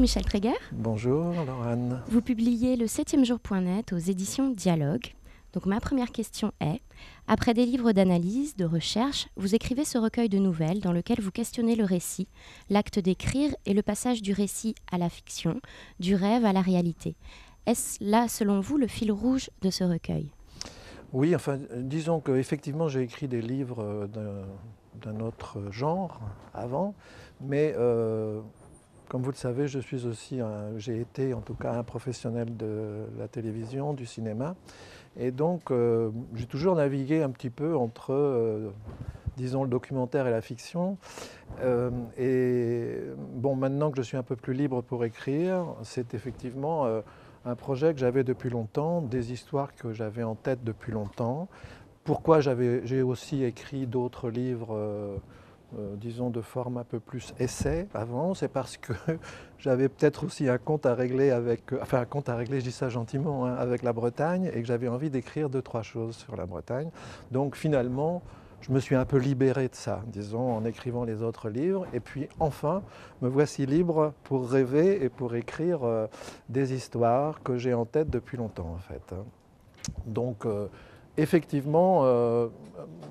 Michel Tréguer. Bonjour Laurane. Vous publiez le 7e jour.net aux éditions Dialogue. Donc ma première question est, après des livres d'analyse, de recherche, vous écrivez ce recueil de nouvelles dans lequel vous questionnez le récit, l'acte d'écrire et le passage du récit à la fiction, du rêve à la réalité. Est-ce là, selon vous, le fil rouge de ce recueil ? Oui, enfin, disons qu'effectivement j'ai écrit des livres d'un autre genre avant, mais comme vous le savez, j'ai été en tout cas un professionnel de la télévision, du cinéma, et donc j'ai toujours navigué un petit peu entre, disons, le documentaire et la fiction. Et bon, maintenant que je suis un peu plus libre pour écrire, c'est effectivement un projet que j'avais depuis longtemps, des histoires que j'avais en tête depuis longtemps. Pourquoi j'ai aussi écrit d'autres livres disons de forme un peu plus essai avant, c'est parce que j'avais peut-être aussi un compte à régler enfin un compte à régler, je dis ça gentiment, hein, avec la Bretagne, et que j'avais envie d'écrire 2-3 choses sur la Bretagne. Donc finalement, je me suis un peu libéré de ça, disons, en écrivant les autres livres, et puis enfin, me voici libre pour rêver et pour écrire des histoires que j'ai en tête depuis longtemps en fait. Donc effectivement,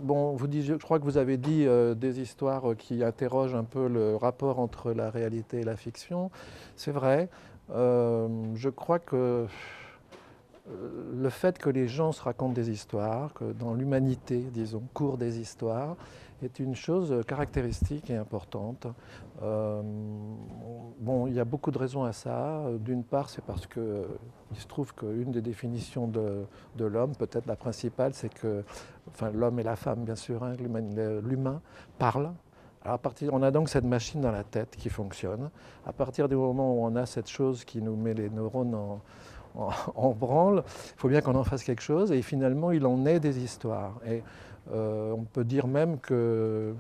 bon, je crois que vous avez dit des histoires qui interrogent un peu le rapport entre la réalité et la fiction. C'est vrai. Je crois que le fait que les gens se racontent des histoires, que dans l'humanité, disons, courent des histoires, est une chose caractéristique et importante. Bon, il y a beaucoup de raisons à ça. D'une part, c'est parce que il se trouve qu'une des définitions de l'homme, peut-être la principale, c'est que, enfin l'homme et la femme bien sûr, hein, l'humain parle. Alors on a donc cette machine dans la tête qui fonctionne. À partir du moment où on a cette chose qui nous met les neurones en branle, il faut bien qu'on en fasse quelque chose, et finalement il en est des histoires. Et on peut dire même que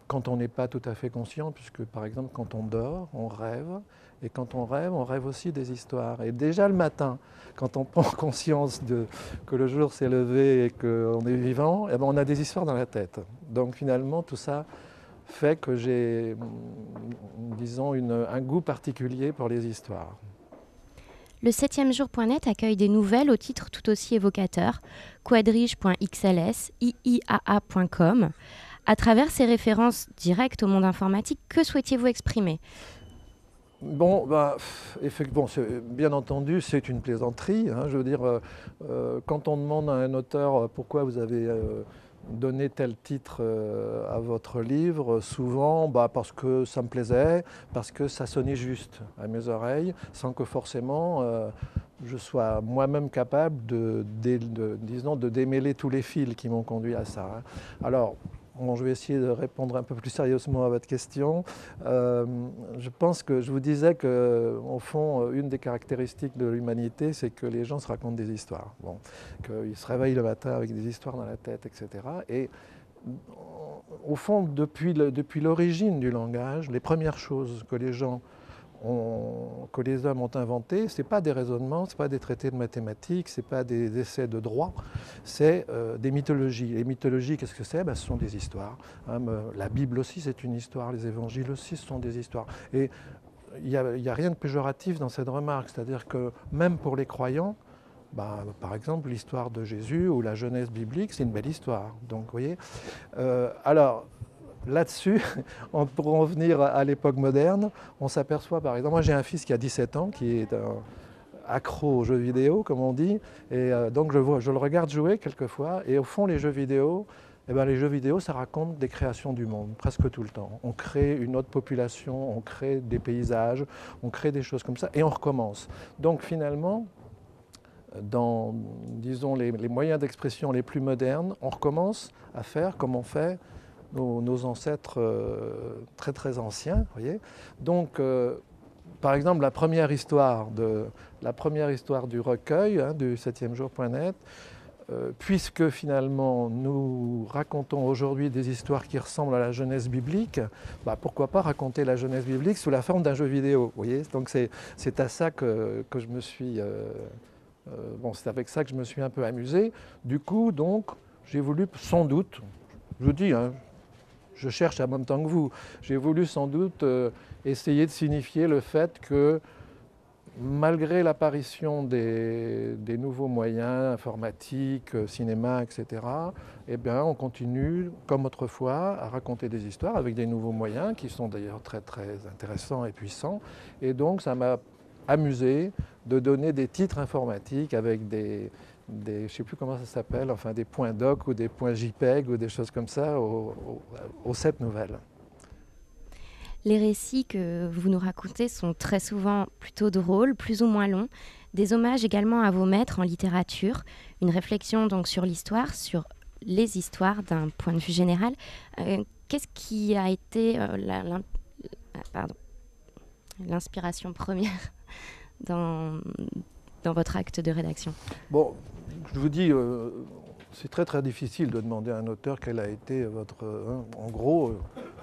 quand on n'est pas tout à fait conscient, puisque par exemple quand on dort, on rêve, et quand on rêve aussi des histoires. Et déjà le matin, quand on prend conscience que le jour s'est levé et qu'on est vivant, eh ben on a des histoires dans la tête. Donc finalement tout ça fait que j'ai, disons, un goût particulier pour les histoires. Le 7e jour.net accueille des nouvelles au titre tout aussi évocateur, quadrige.xls, iiaa.com. À travers ces références directes au monde informatique, que souhaitiez-vous exprimer ? Bon, bien entendu, c'est une plaisanterie. Hein, je veux dire, quand on demande à un auteur pourquoi vous avez donné tel titre à votre livre, souvent parce que ça me plaisait, parce que ça sonnait juste à mes oreilles, sans que forcément je sois moi-même capable disons, de démêler tous les fils qui m'ont conduit à ça. Hein. Alors, bon, je vais essayer de répondre un peu plus sérieusement à votre question. Je pense que je vous disais qu'au fond, une des caractéristiques de l'humanité, c'est que les gens se racontent des histoires. Bon, qu'ils se réveillent le matin avec des histoires dans la tête, etc. Et au fond, depuis l'origine du langage, les premières choses que que les hommes ont inventé, ce n'est pas des raisonnements, ce n'est pas des traités de mathématiques, ce n'est pas des essais de droit, c'est des mythologies. Les mythologies, qu'est-ce que c'est ? Ce sont des histoires. Hein, la Bible aussi, c'est une histoire, les évangiles aussi, ce sont des histoires. Et il n'y a rien de péjoratif dans cette remarque, c'est-à-dire que même pour les croyants, par exemple, l'histoire de Jésus ou la jeunesse biblique, c'est une belle histoire. Donc, vous voyez. Alors, là-dessus, pour en venir à l'époque moderne, on s'aperçoit par exemple, moi j'ai un fils qui a 17 ans, qui est accro aux jeux vidéo, comme on dit, et donc je le regarde jouer quelquefois, et au fond les jeux vidéo, ça raconte des créations du monde, presque tout le temps. On crée une autre population, on crée des paysages, on crée des choses comme ça, et on recommence. Donc finalement, dans, disons, les moyens d'expression les plus modernes, on recommence à faire comme on fait nos ancêtres très très anciens, voyez. Donc, par exemple, la première histoire du recueil, hein, du 7e jour.net, puisque finalement nous racontons aujourd'hui des histoires qui ressemblent à la jeunesse biblique, pourquoi pas raconter la jeunesse biblique sous la forme d'un jeu vidéo, voyez. Donc c'est à ça que je me suis... c'est avec ça que je me suis un peu amusé. Du coup, donc, j'ai voulu, sans doute, je vous dis, hein, je cherche en même temps que vous. J'ai voulu sans doute essayer de signifier le fait que malgré l'apparition des nouveaux moyens informatiques, cinéma, etc., eh bien, on continue, comme autrefois, à raconter des histoires avec des nouveaux moyens qui sont d'ailleurs très très intéressants et puissants. Et donc, ça m'a amusé de donner des titres informatiques avec je ne sais plus comment ça s'appelle, enfin des points doc ou des points JPEG ou des choses comme ça aux 7 nouvelles. Les récits que vous nous racontez sont très souvent plutôt drôles, plus ou moins longs, des hommages également à vos maîtres en littérature, une réflexion donc sur l'histoire, sur les histoires d'un point de vue général. Qu'est-ce qui a été l'inspiration première dans votre acte de rédaction? Bon, je vous dis, c'est très très difficile de demander à un auteur quel a été votre... en gros,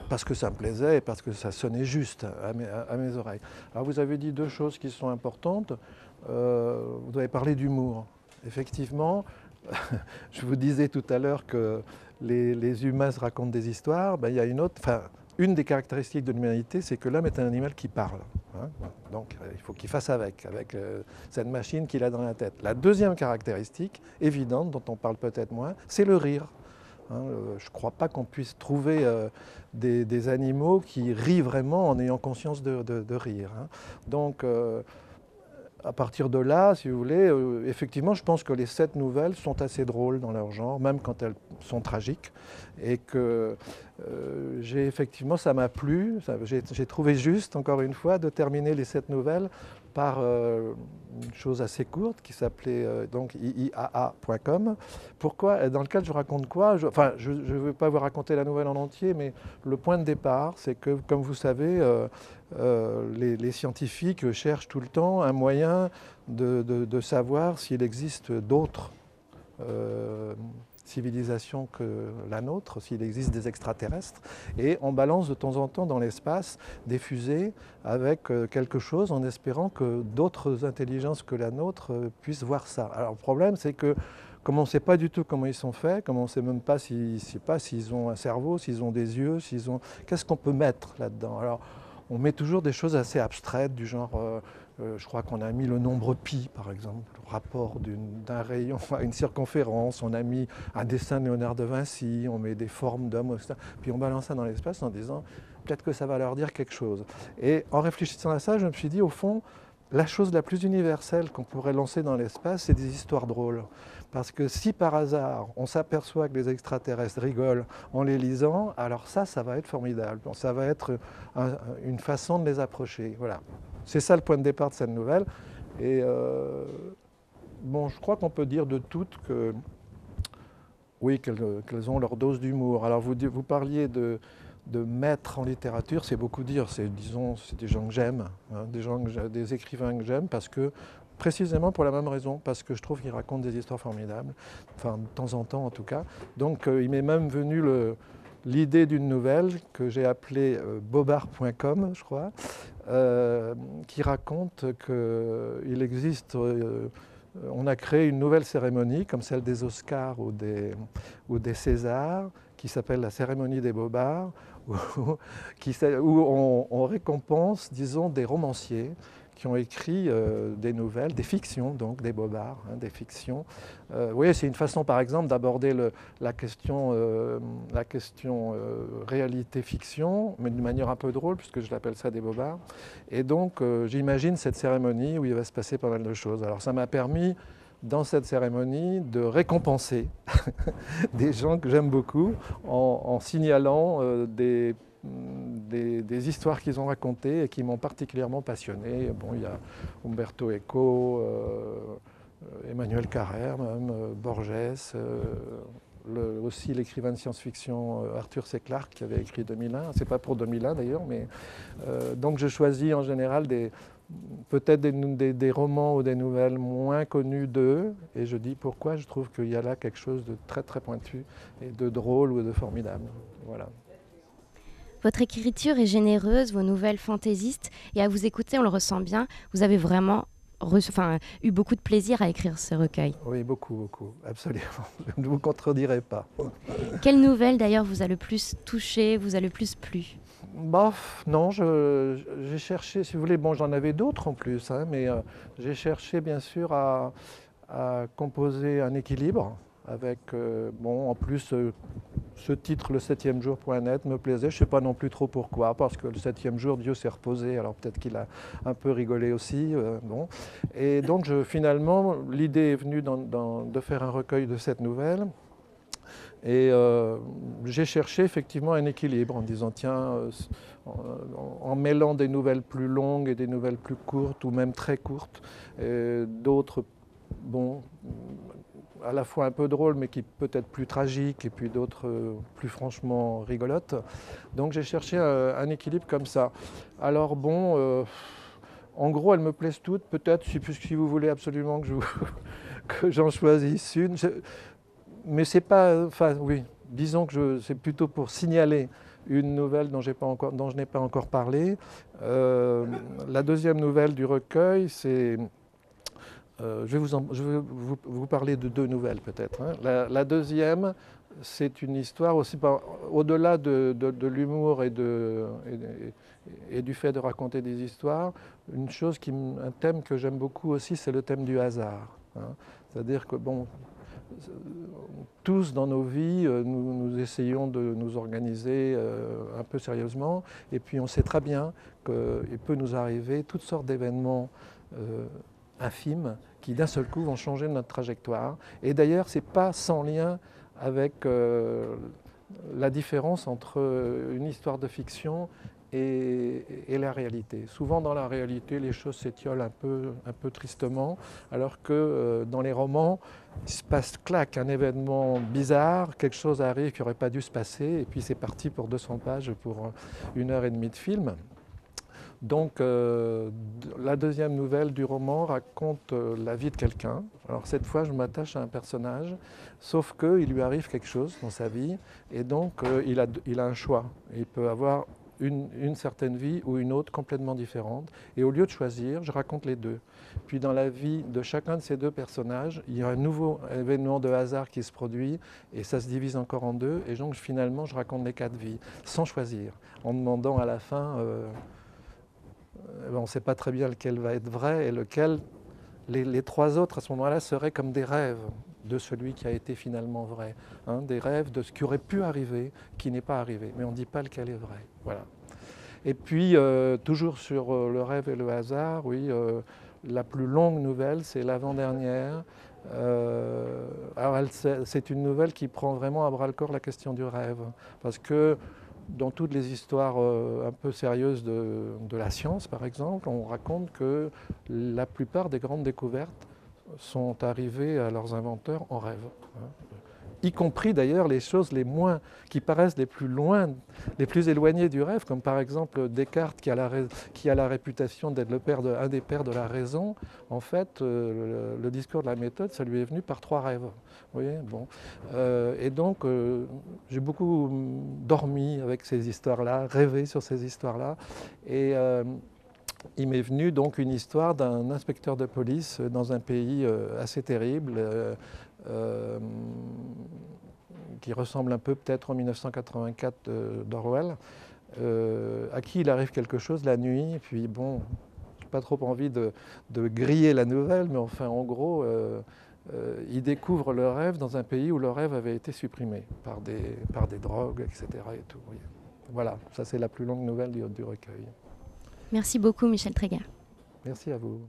parce que ça me plaisait et parce que ça sonnait juste à mes oreilles. Alors vous avez dit deux choses qui sont importantes. Vous avez parlé d'humour. Effectivement, je vous disais tout à l'heure que les humains se racontent des histoires. Ben, il y a une des caractéristiques de l'humanité, c'est que l'homme est un animal qui parle. Hein. Donc il faut qu'il fasse avec cette machine qu'il a dans la tête. La deuxième caractéristique, évidente, dont on parle peut-être moins, c'est le rire. Hein, je ne crois pas qu'on puisse trouver des animaux qui rient vraiment en ayant conscience de rire. Hein. Donc à partir de là, si vous voulez, effectivement, je pense que les 7 nouvelles sont assez drôles dans leur genre, même quand elles sont tragiques. Et que effectivement, ça m'a plu. J'ai trouvé juste, encore une fois, de terminer les 7 nouvelles par une chose assez courte qui s'appelait donc iiaa.com. Pourquoi? Dans lequel je raconte quoi? Je ne veux pas vous raconter la nouvelle en entier, mais le point de départ, c'est que, comme vous savez, les scientifiques cherchent tout le temps un moyen de savoir s'il existe d'autres civilisations que la nôtre, s'il existe des extraterrestres, et on balance de temps en temps dans l'espace des fusées avec quelque chose en espérant que d'autres intelligences que la nôtre puissent voir ça. Alors le problème, c'est que comme on ne sait pas du tout comment ils sont faits, comme on ne sait même pas s'ils ont un cerveau, s'ils ont des yeux, qu'est-ce qu'on peut mettre là-dedans? Alors, on met toujours des choses assez abstraites, du genre, je crois qu'on a mis le nombre pi, par exemple, le rapport d'un rayon à une circonférence, on a mis un dessin de Léonard de Vinci, on met des formes d'hommes, etc. Puis on balance ça dans l'espace en disant, peut-être que ça va leur dire quelque chose. Et en réfléchissant à ça, je me suis dit, au fond, la chose la plus universelle qu'on pourrait lancer dans l'espace, c'est des histoires drôles. Parce que si par hasard, on s'aperçoit que les extraterrestres rigolent en les lisant, alors ça va être formidable. Ça va être une façon de les approcher. Voilà. C'est ça le point de départ de cette nouvelle. Et bon, je crois qu'on peut dire de toutes que, oui, qu'elles ont leur dose d'humour. Alors vous parliez de maîtres en littérature, c'est beaucoup dire. C'est des gens que j'aime, hein, des écrivains que j'aime, parce que précisément pour la même raison, parce que je trouve qu'ils racontent des histoires formidables, enfin de temps en temps en tout cas. Donc il m'est même venu l'idée d'une nouvelle que j'ai appelée bobard.com, je crois, qui raconte qu'il existe, on a créé une nouvelle cérémonie comme celle des Oscars ou des Césars, qui s'appelle la cérémonie des bobards, où on récompense, disons, des romanciers qui ont écrit des nouvelles, des fictions, donc des bobards, hein, des fictions. Oui, c'est une façon, par exemple, d'aborder la question réalité-fiction, mais d'une manière un peu drôle, puisque je l'appelle ça des bobards. Et donc, j'imagine cette cérémonie où il va se passer pas mal de choses. Alors, ça m'a permis, dans cette cérémonie, de récompenser des gens que j'aime beaucoup en signalant des histoires qu'ils ont racontées et qui m'ont particulièrement passionné. Bon, il y a Umberto Eco, Emmanuel Carrère, même, Borges, aussi l'écrivain de science-fiction Arthur C. Clarke qui avait écrit 2001. C'est pas pour 2001 d'ailleurs, mais donc je choisis en général peut-être des romans ou des nouvelles moins connues d'eux, et je dis pourquoi je trouve qu'il y a là quelque chose de très très pointu et de drôle ou de formidable. Voilà. Votre écriture est généreuse, vos nouvelles fantaisistes, et à vous écouter, on le ressent bien, vous avez vraiment eu beaucoup de plaisir à écrire ce recueil. Oui, beaucoup, beaucoup, absolument. Je ne vous contredirai pas. Quelle nouvelle d'ailleurs vous a le plus touché, vous a le plus plu? Bof, non, j'ai cherché, si vous voulez, bon, j'en avais d'autres en plus, hein, mais j'ai cherché bien sûr à composer un équilibre avec, bon, en plus, ce titre, le 7e jour.net, me plaisait. Je ne sais pas non plus trop pourquoi, parce que le 7e jour, Dieu s'est reposé, alors peut-être qu'il a un peu rigolé aussi. Bon. Et donc, finalement, l'idée est venue de faire un recueil de 7 nouvelles. Et j'ai cherché effectivement un équilibre en disant, tiens, en mêlant des nouvelles plus longues et des nouvelles plus courtes, ou même très courtes, d'autres, bon, à la fois un peu drôles, mais qui peut-être plus tragiques, et puis d'autres plus franchement rigolotes. Donc j'ai cherché un équilibre comme ça. Alors bon, en gros, elles me plaisent toutes, peut-être, si vous voulez absolument que j'en choisisse une. Mais c'est pas, enfin oui, disons que c'est plutôt pour signaler une nouvelle dont je n'ai pas encore parlé. La deuxième nouvelle du recueil, c'est... je vais vous parler de 2 nouvelles peut-être, hein. La deuxième, c'est une histoire aussi, au-delà de l'humour et du fait de raconter des histoires, un thème que j'aime beaucoup aussi, c'est le thème du hasard, hein. C'est-à-dire que, bon, tous dans nos vies, nous essayons de nous organiser un peu sérieusement, et puis on sait très bien qu'il peut nous arriver toutes sortes d'événements infimes qui d'un seul coup vont changer notre trajectoire. Et d'ailleurs, ce n'est pas sans lien avec la différence entre une histoire de fiction et la réalité. Souvent dans la réalité, les choses s'étiolent un peu tristement, alors que dans les romans, il se passe clac, un événement bizarre, quelque chose arrive qui n'aurait pas dû se passer, et puis c'est parti pour 200 pages, pour 1h30 de film. Donc la deuxième nouvelle du roman raconte la vie de quelqu'un. Alors cette fois, je m'attache à un personnage, sauf qu'il lui arrive quelque chose dans sa vie, et donc il a un choix. Il peut avoir une certaine vie ou une autre complètement différente. Et au lieu de choisir, je raconte les deux. Puis dans la vie de chacun de ces 2 personnages, il y a un nouveau événement de hasard qui se produit, et ça se divise encore en 2. Et donc finalement, je raconte les 4 vies, sans choisir, en demandant à la fin... on ne sait pas très bien lequel va être vrai et lequel, les 3 autres à ce moment-là seraient comme des rêves de celui qui a été finalement vrai, hein, des rêves de ce qui aurait pu arriver, qui n'est pas arrivé, mais on ne dit pas lequel est vrai. Voilà. Et puis, toujours sur le rêve et le hasard, oui, la plus longue nouvelle, c'est l'avant-dernière. Alors, c'est une nouvelle qui prend vraiment à bras-le-corps la question du rêve, parce que dans toutes les histoires un peu sérieuses de la science, par exemple, on raconte que la plupart des grandes découvertes sont arrivées à leurs inventeurs en rêve, hein. Y compris d'ailleurs les choses qui paraissent les plus loin, les plus éloignées du rêve, comme par exemple Descartes qui a la réputation d'être un des pères de la raison. En fait, le discours de la méthode, ça lui est venu par 3 rêves. Vous voyez, bon. Et donc, j'ai beaucoup dormi avec ces histoires-là, rêvé sur ces histoires-là. Et il m'est venu donc une histoire d'un inspecteur de police dans un pays assez terrible, qui ressemble un peu peut-être en 1984 d'Orwell, à qui il arrive quelque chose la nuit, et puis bon, je n'ai pas trop envie de griller la nouvelle, mais enfin en gros, il découvre le rêve dans un pays où le rêve avait été supprimé par des drogues, etc. Et tout, oui. Voilà, ça c'est la plus longue nouvelle du recueil. Merci beaucoup Michel Tréguer. Merci à vous.